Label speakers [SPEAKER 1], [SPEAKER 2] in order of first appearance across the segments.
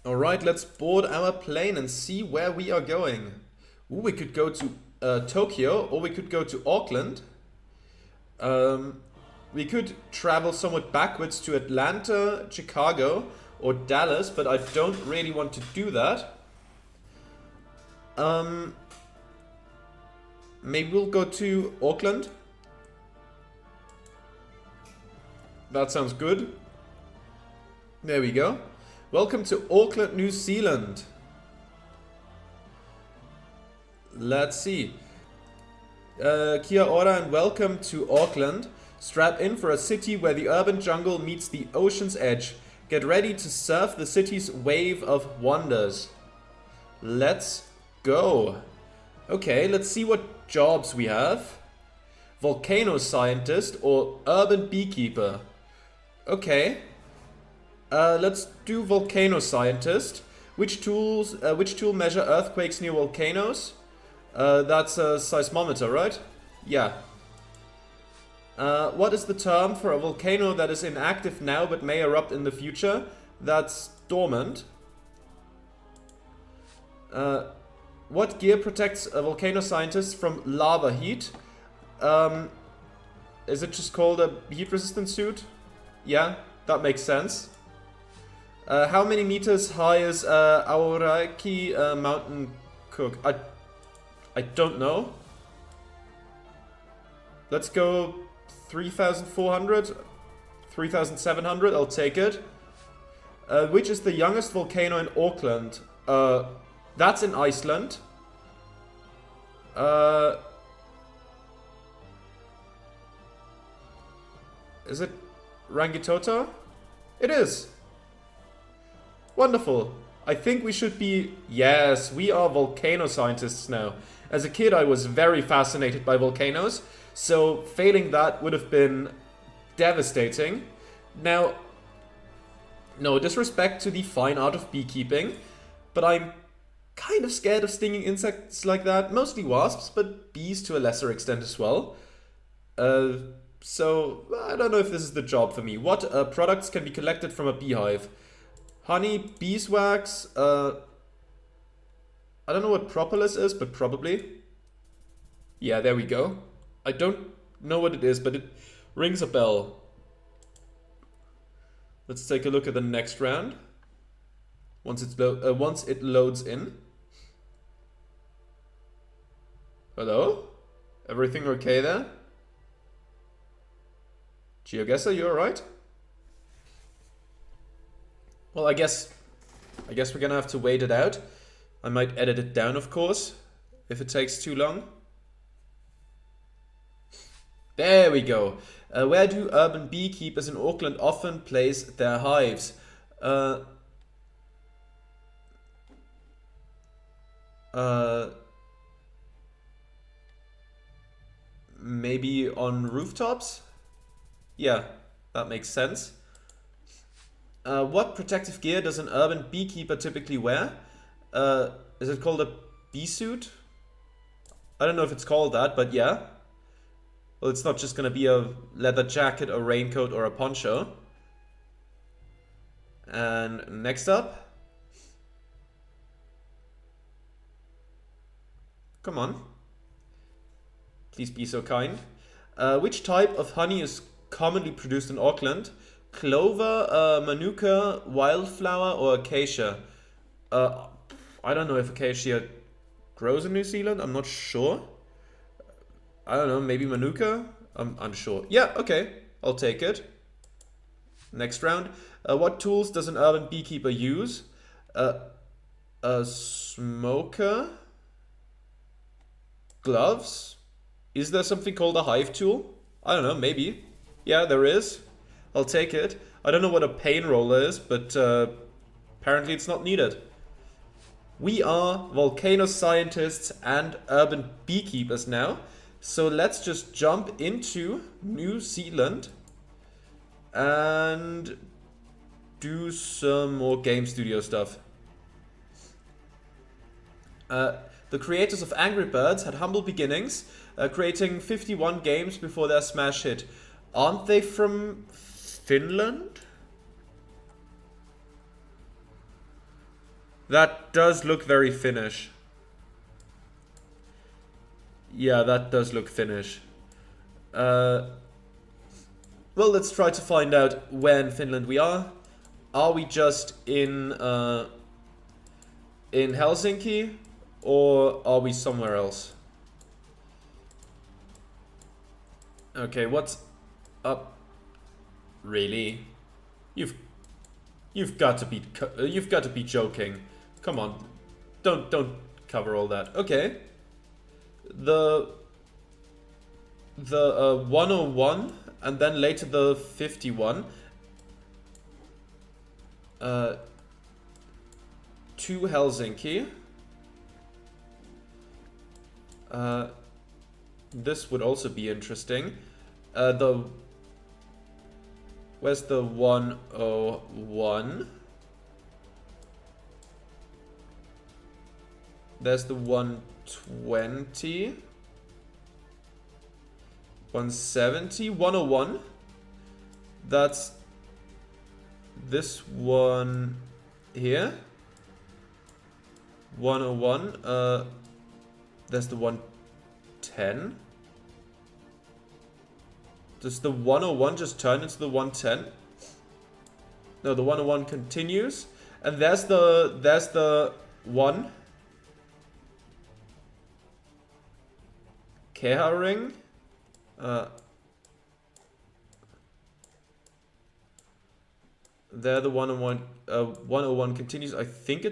[SPEAKER 1] Alright, let's board our plane and see where we are going. Ooh, we could go to Tokyo, or we could go to Auckland. We could travel somewhat backwards to Atlanta, Chicago, or Dallas, but I don't really want to do that. Maybe we'll go to Auckland. That sounds good. There we go. Welcome to Auckland, New Zealand. Let's see. Kia ora and welcome to Auckland. Strap in for a city where the urban jungle meets the ocean's edge. Get ready to surf the city's wave of wonders. Let's go. Okay, let's see what jobs we have. Volcano scientist or urban beekeeper. Okay. Let's do volcano scientist. Which tool measure earthquakes near volcanoes? That's a seismometer, right? Yeah. What is the term for a volcano that is inactive now but may erupt in the future? That's dormant. What gear protects a volcano scientist from lava heat? Is it just called a heat-resistant suit? Yeah, that makes sense. How many meters high is Aoraki mountain cook? I don't know. Let's go 3,400, 3,700. I'll take it. Which is the youngest volcano in Auckland? That's in Iceland. Is it Rangitoto? It is. Wonderful. I think we should be... Yes, we are volcano scientists now. As a kid, I was very fascinated by volcanoes, so failing that would have been devastating. Now, no disrespect to the fine art of beekeeping, but I'm kind of scared of stinging insects like that. Mostly wasps, but bees to a lesser extent as well. So, I don't know if this is the job for me. What products can be collected from a beehive? Honey, beeswax, I don't know what propolis is, but probably. Yeah, there we go. I don't know what it is, but it rings a bell. Let's take a look at the next round. Once it loads in. Hello? Everything okay there? GeoGuessr, you alright? Well, I guess we're gonna have to wait it out. I might edit it down, of course, if it takes too long. There we go. Where do urban beekeepers in Auckland often place their hives? Maybe on rooftops? Yeah, that makes sense. What protective gear does an urban beekeeper typically wear? Is it called a bee suit? I don't know if it's called that, but yeah. Well, it's not just gonna be a leather jacket, a raincoat, or a poncho. And next up. Come on. Please be so kind. Which type of honey is commonly produced in Auckland? Clover, manuka, wildflower, or acacia? I don't know if acacia grows in New Zealand. I'm not sure. I don't know, maybe manuka? I'm unsure. Yeah, okay. I'll take it. Next round. What tools does an urban beekeeper use? A smoker? Gloves? Is there something called a hive tool? I don't know, maybe. Yeah, there is. I'll take it. I don't know what a pain roller is, but apparently it's not needed. We are volcano scientists and urban beekeepers now. So let's just jump into New Zealand and do some more game studio stuff. The creators of Angry Birds had humble beginnings, creating 51 games before their smash hit. Aren't they from Finland? That does look very Finnish. Yeah, that does look Finnish. Well, let's try to find out where in Finland we are. Are we just in Helsinki, or are we somewhere else? Okay, what's up? Really? You've got to be joking. Come on, don't cover all that. Okay. The 101 and then later the 51 to Helsinki. This would also be interesting. Where's the 101? There's the 120. 170, 101. That's this one here. 101. There's the 110. Does the 101 just turn into the 110? No, the 101 continues. And there's the 1. Keha ring. There the 101 101 continues. I think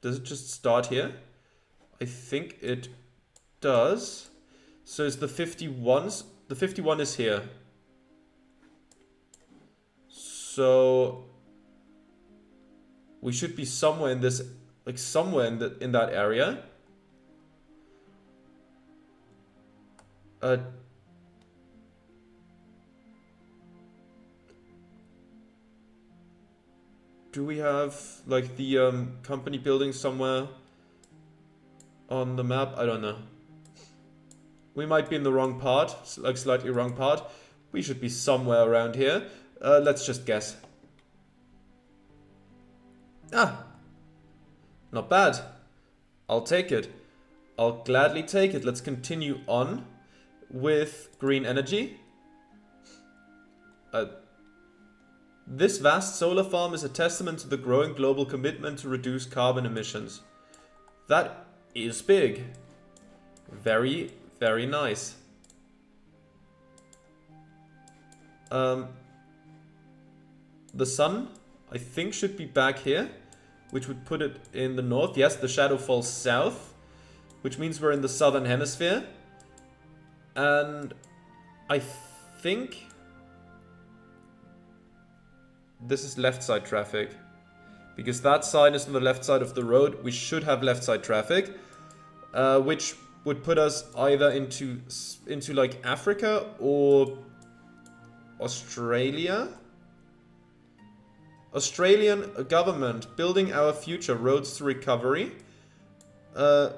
[SPEAKER 1] does it just start here? I think it does. So it's the 51s. The 51 is here. So we should be somewhere in this, like somewhere in that area. Do we have like the company building somewhere on the map? I don't know. We might be in the wrong part, like slightly wrong part. We should be somewhere around here. Let's just guess. Ah, not bad. I'll take it. I'll gladly take it. Let's continue on with green energy. This vast solar farm is a testament to the growing global commitment to reduce carbon emissions. That is big. Very, very nice. The sun, I think, should be back here, which would put it in the north. Yes, the shadow falls south, which means we're in the southern hemisphere. And I think this is left side traffic, because that sign is on the left side of the road. We should have left side traffic, which would put us either into like Africa or Australia. Australian government building our future roads to recovery. By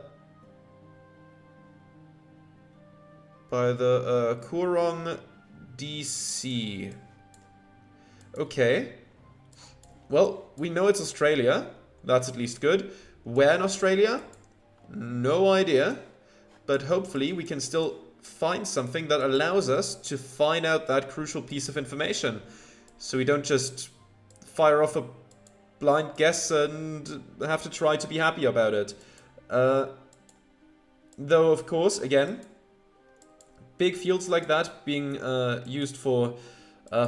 [SPEAKER 1] the Coorong DC. Okay. Well, we know it's Australia. That's at least good. Where in Australia? No idea. But hopefully we can still find something that allows us to find out that crucial piece of information. So we don't just fire off a blind guess and have to try to be happy about it. Though, of course, again, big fields like that being used for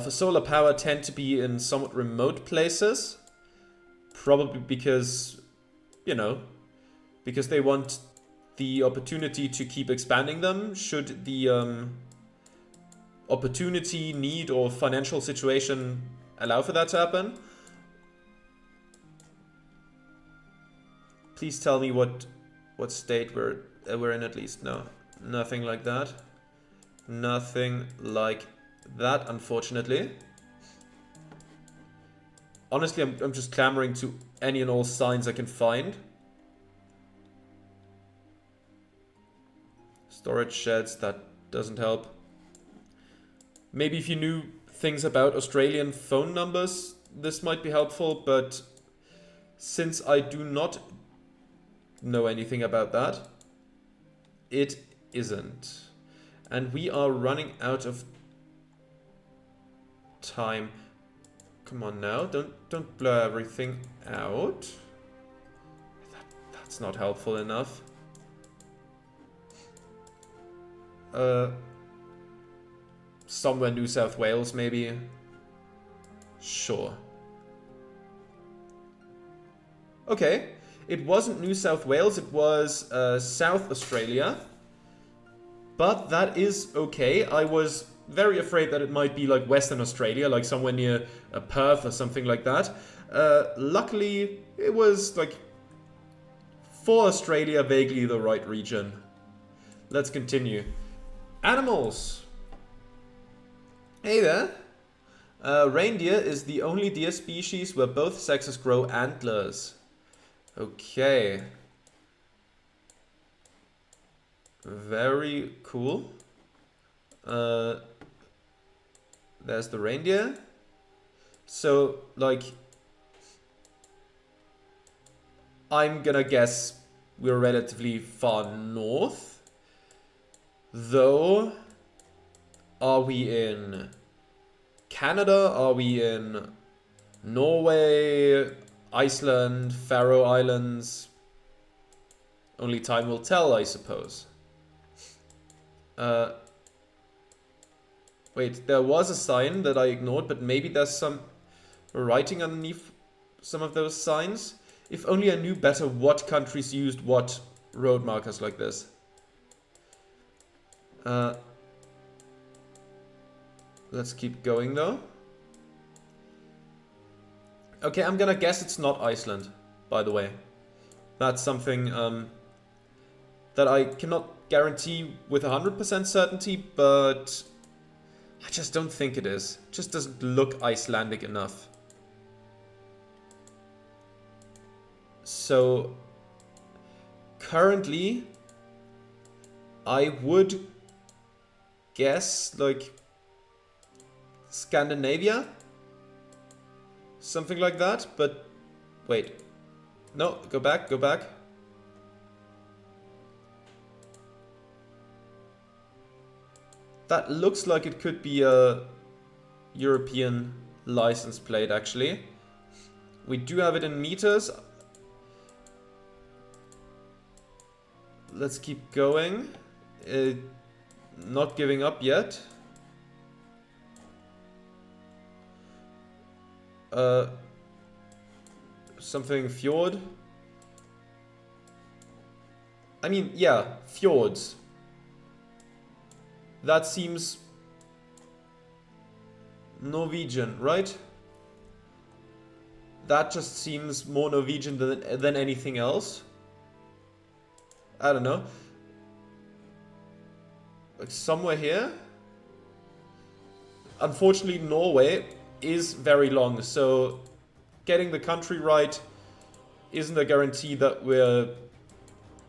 [SPEAKER 1] solar power tend to be in somewhat remote places. Probably because, you know, because they want the opportunity to keep expanding them should the opportunity, need, or financial situation allow for that to happen. Please tell me what state we're in at least. No, nothing like that. Nothing like that, unfortunately. Honestly, I'm just clamoring to any and all signs I can find. Storage sheds, that doesn't help. Maybe if you knew things about Australian phone numbers, this might be helpful, but since I do not know anything about that, it isn't. And we are running out of time. Come on now, don't blur everything out. That's not helpful enough. Somewhere New South Wales, maybe. Sure. Okay, it wasn't New South Wales, it was South Australia. But that is okay. I was very afraid that it might be like Western Australia, like somewhere near Perth or something like that. Luckily, it was like for Australia, vaguely the right region. Let's continue. Animals. Hey there. Reindeer is the only deer species where both sexes grow antlers. Okay. Very cool. There's the reindeer. So, like, I'm gonna guess we're relatively far north. Though, are we in Canada? Are we in Norway, Iceland, Faroe Islands? Only time will tell, I suppose. Wait, there was a sign that I ignored, but maybe there's some writing underneath some of those signs. If only I knew better what countries used what road markers like this. Let's keep going though. Okay, I'm gonna guess it's not Iceland, by the way. That's something that I cannot guarantee with 100% certainty, but I just don't think it is. It just doesn't look Icelandic enough. So currently I would guess like Scandinavia, something like that, but wait, no, go back. That looks like it could be a European license plate, actually. We do have it in meters. Let's keep going. Not giving up yet. Something fjord. I mean, yeah, fjords. That seems Norwegian, right? That just seems more Norwegian than anything else. I don't know. Like somewhere here. Unfortunately, Norway is very long, so getting the country right isn't a guarantee that we're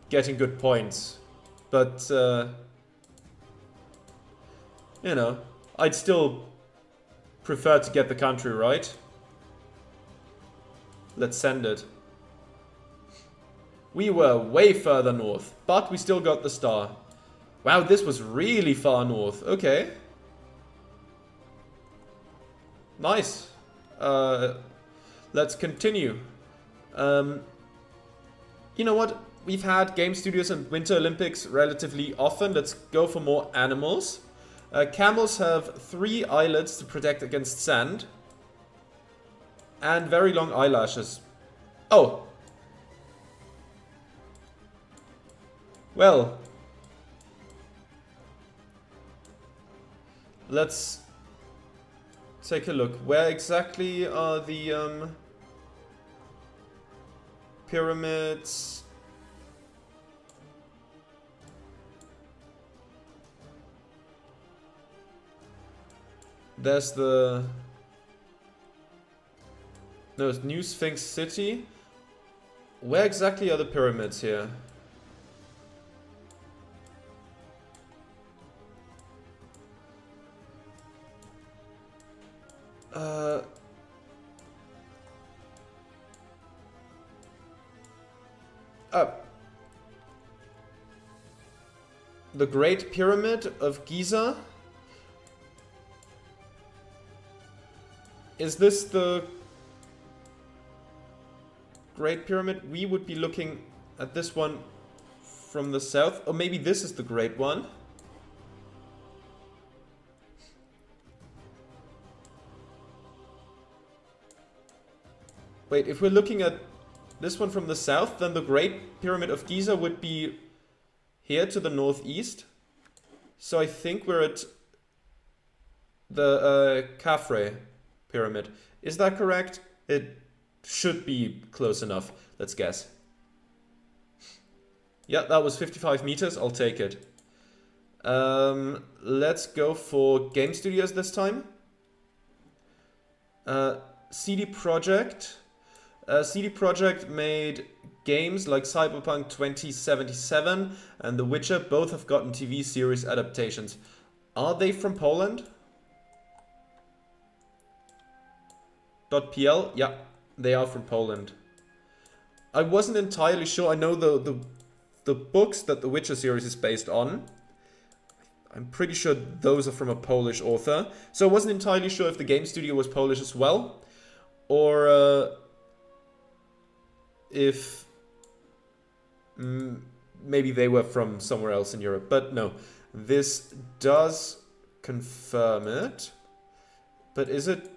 [SPEAKER 1] getting good points. But you know, I'd still prefer to get the country right. Let's send it. We were way further north, but we still got the star. Wow, this was really far north. Okay. Nice. Let's continue. You know what? We've had game studios and Winter Olympics relatively often. Let's go for more animals. Camels have 3 eyelids to protect against sand. And very long eyelashes. Oh. Well. Let's take a look. Where exactly are the pyramids? There's the... No, it's New Sphinx City. Where exactly are the pyramids here? The Great Pyramid of Giza. Is this the Great Pyramid? We would be looking at this one from the south. Or maybe this is the Great One. Wait, if we're looking at this one from the south, then the Great Pyramid of Giza would be here to the northeast. So I think we're at the Khafre Pyramid. Is that correct? It should be close enough. Let's guess. Yeah, that was 55 meters. I'll take it. Let's go for game studios this time. CD Projekt. CD Projekt made games like Cyberpunk 2077 and The Witcher. Both have gotten TV series adaptations. Are they from Poland? .pl? Yeah, they are from Poland. I wasn't entirely sure. I know the books that The Witcher series is based on. I'm pretty sure those are from a Polish author. So I wasn't entirely sure if the game studio was Polish as well. Or if maybe they were from somewhere else in Europe. But no, this does confirm it. But is it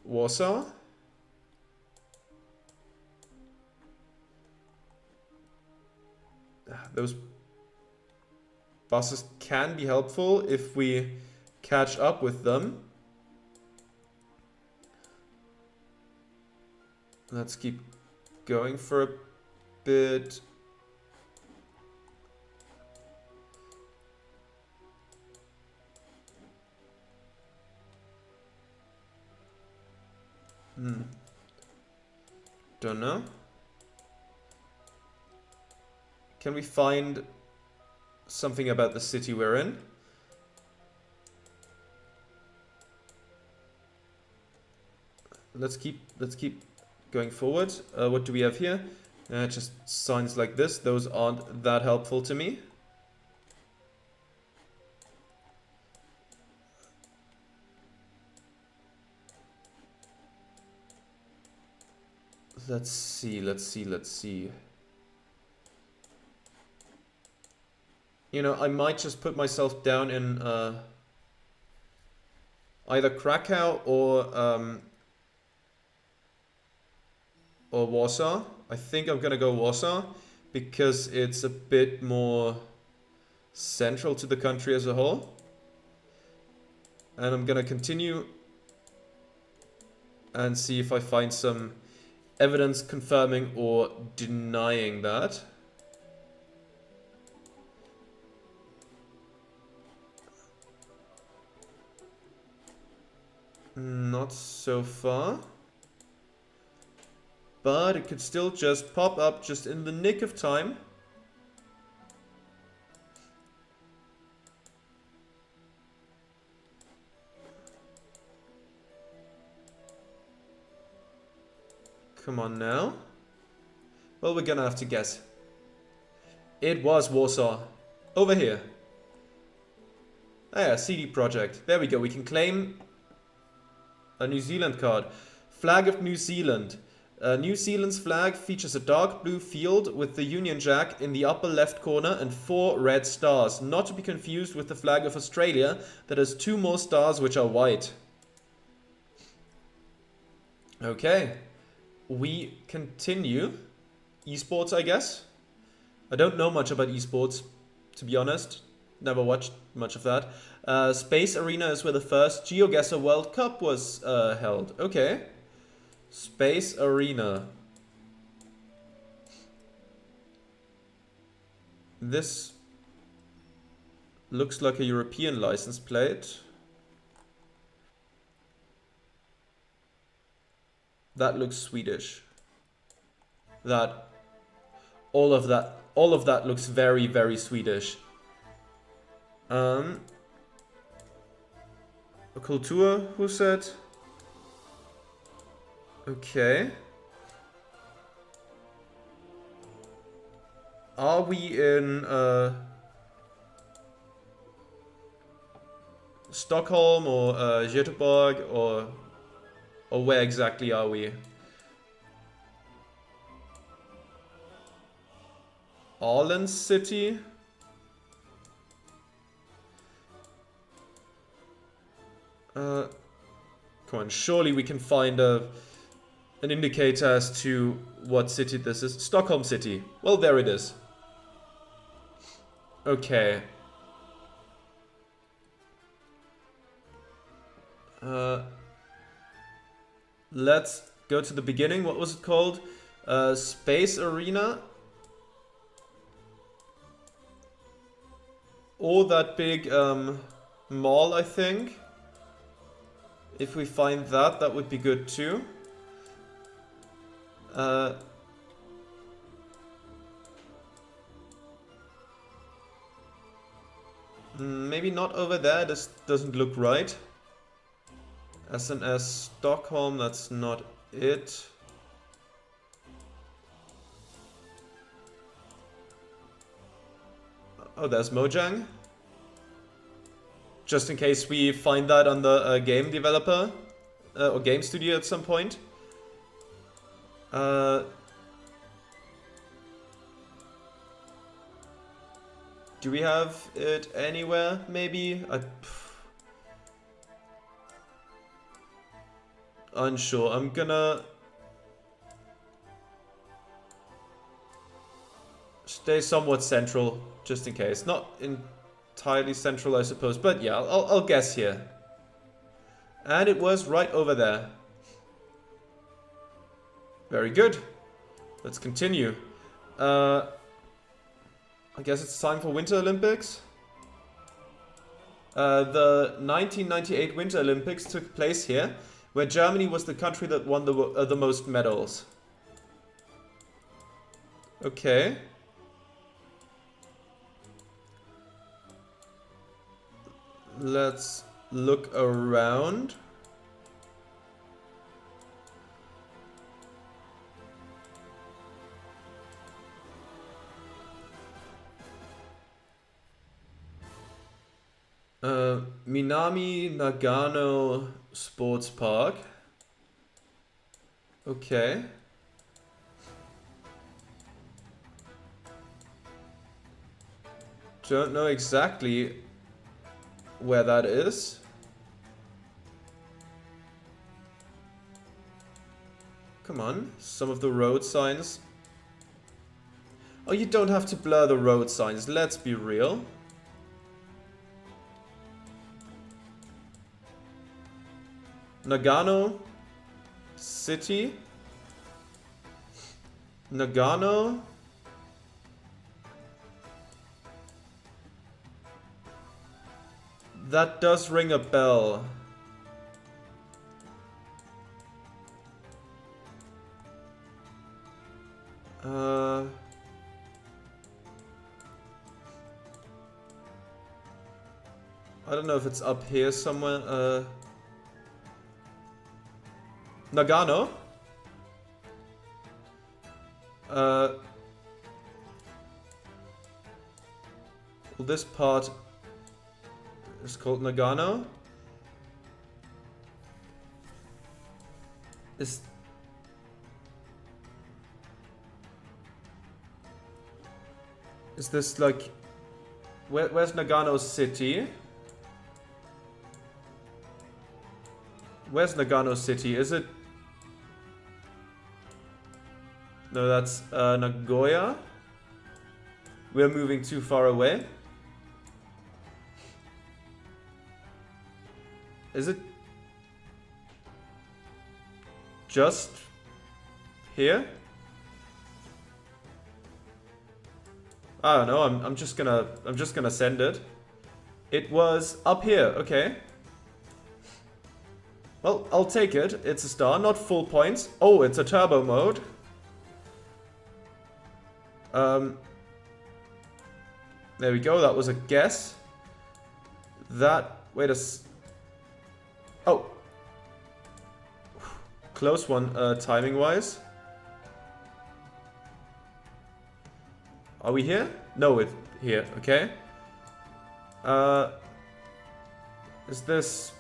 [SPEAKER 1] Warsaw? Those buses can be helpful if we catch up with them. Let's keep going for a bit. Don't know. Can we find something about the city we're in? Let's keep going forward. What do we have here? Just signs like this. Those aren't that helpful to me. Let's see. You know, I might just put myself down in either Krakow or Warsaw. I think I'm gonna go Warsaw because it's a bit more central to the country as a whole. And I'm gonna continue and see if I find some evidence confirming or denying that. Not so far. But it could still just pop up just in the nick of time. Come on now. Well, we're gonna have to guess. It was Warsaw. Over here. Ah yeah, CD Projekt. There we go. We can claim a New Zealand card. Flag of New Zealand. New Zealand's flag features a dark blue field with the Union Jack in the upper left corner and 4 red stars. Not to be confused with the flag of Australia that has 2 more stars which are white. Okay. We continue. Esports, I guess. I don't know much about esports, to be honest. Never watched much of that. Space Arena is where the first GeoGuessr World Cup was held. Okay. Space Arena. This looks like a European license plate. That looks Swedish. All of that looks very, very Swedish. A Kultur, who said? Okay. Are we in Stockholm or Göteborg, or where exactly are we? Åland City? Come on, surely we can find an indicator as to what city this is. Stockholm City. Well, there it is. Okay. Let's go to the beginning. What was it called? Space Arena? Or that big mall, I think. If we find that, that would be good too. Maybe not over there. This doesn't look right. SNS Stockholm, that's not it. Oh, there's Mojang. Just in case we find that on the game developer or game studio at some point. Do we have it anywhere? Maybe? Unsure. I'm gonna stay somewhat central, just in case. Not entirely central, I suppose, but yeah, I'll guess here. And it was right over there. Very good. Let's continue. I guess it's time for Winter Olympics. The 1998 Winter Olympics took place here, where Germany was the country that won the most medals. Okay. Let's look around. Minami Nagano Sports Park. Okay. Don't know exactly where that is. Come on, some of the road signs. Oh, you don't have to blur the road signs, let's be real. Nagano City. Nagano. That does ring a bell. I don't know if it's up here somewhere. Nagano? Well, this part is called Nagano. Is this like where's Nagano City? Where's Nagano City? Is it? No, that's Nagoya. We're moving too far away. Is it just here? I don't know. I'm just gonna send it. It was up here. Okay. Well, I'll take it. It's a star, not full points. Oh, it's a turbo mode. There we go. That was a guess. Oh. Close one, timing-wise. Are we here? No, it's here. Okay. Is this...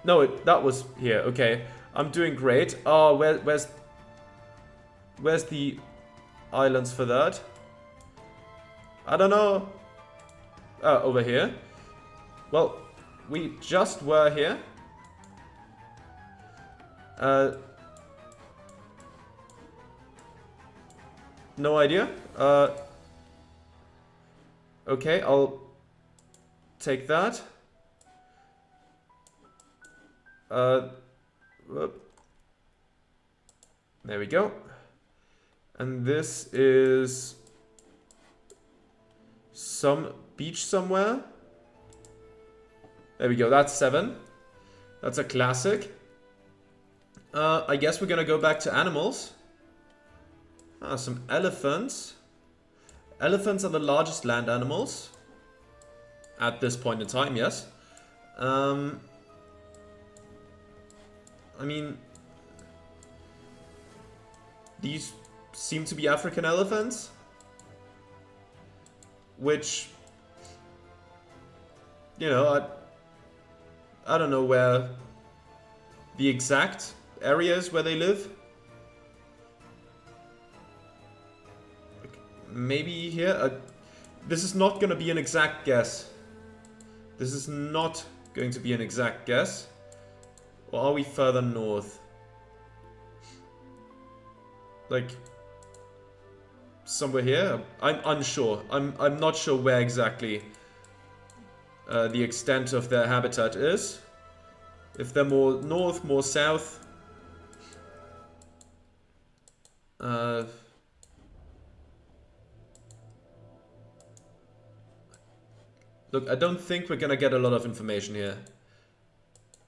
[SPEAKER 1] No, that was here. Okay. I'm doing great. Oh, where's the islands for that? I don't know. Over here. Well, we just were here. No idea. Okay, I'll take that. Whoop. There we go. And this is some beach somewhere. There we go, that's 7. That's a classic. I guess we're gonna go back to animals. Some elephants. Elephants are the largest land animals. At this point in time, yes. I mean... These seem to be African elephants. Which... You know, I don't know where the exact areas where they live. Maybe here. This is not going to be an exact guess. This is not going to be an exact guess. Or are we further north? Like somewhere here? I'm unsure. I'm not sure where exactly the extent of their habitat is. If they're more north, more south. Look, I don't think we're gonna get a lot of information here.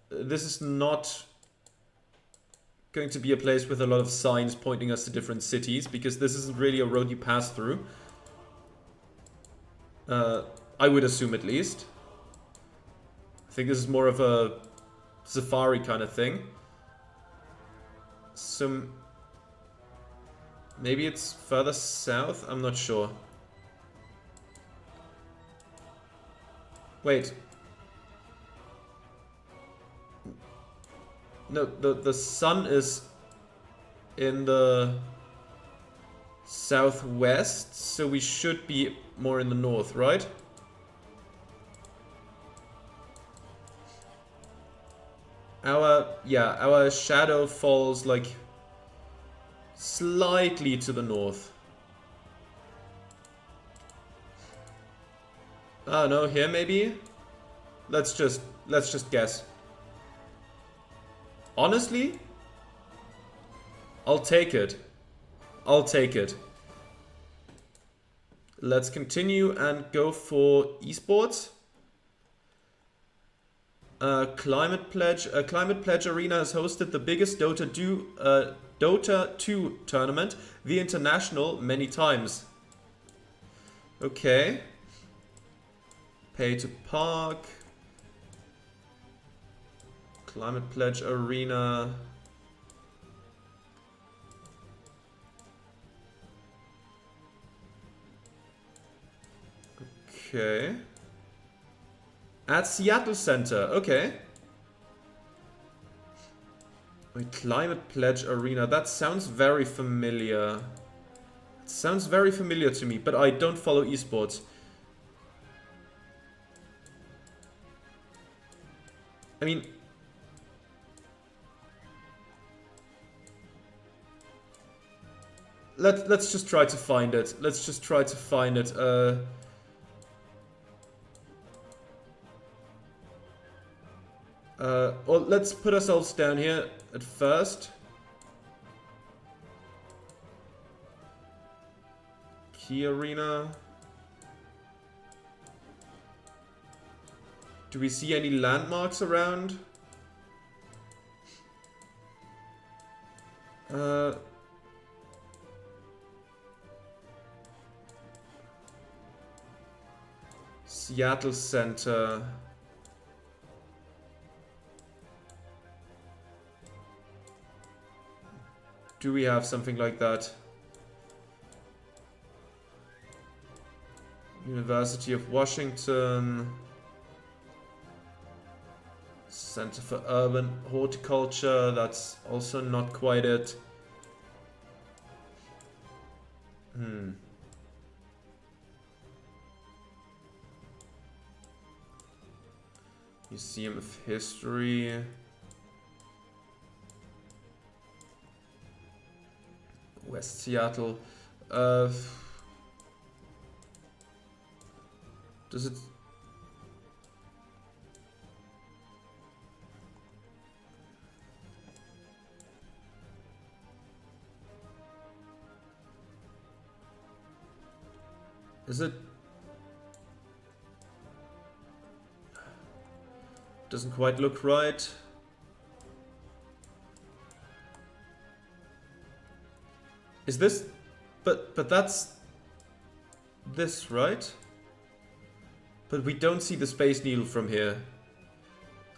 [SPEAKER 1] This is not going to be a place with a lot of signs pointing us to different cities, because this isn't really a road you pass through. I would assume, at least. I think this is more of a safari kind of thing. Some... Maybe it's further south? I'm not sure. Wait. No, the sun is in the southwest, so we should be more in the north, right? Our shadow falls like slightly to the north. Oh no, here maybe? Let's just guess. Honestly, I'll take it. I'll take it. Let's continue and go for esports. Climate Pledge Arena has hosted the biggest Dota 2 tournament, the International, many times. Okay. Pay to park. Climate Pledge Arena. Okay. At Seattle Center, okay. Wait, Climate Pledge Arena, that sounds very familiar. It sounds very familiar to me, but I don't follow esports. I mean... Let's just try to find it. Let's just try to find it. Well, let's put ourselves down here at first. Key Arena. Do we see any landmarks around? Seattle Center. Do we have something like that? University of Washington. Center for Urban Horticulture, that's also not quite it. Museum of History. West Seattle. Does it... Is it... Doesn't quite look right. Is this... But that's... This, right? But we don't see the Space Needle from here.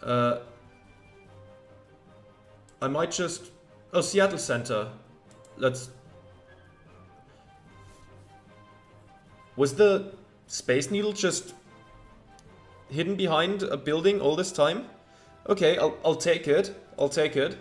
[SPEAKER 1] I might just... Oh, Seattle Center. Let's... Was the Space Needle just hidden behind a building all this time? Okay, I'll take it. I'll take it.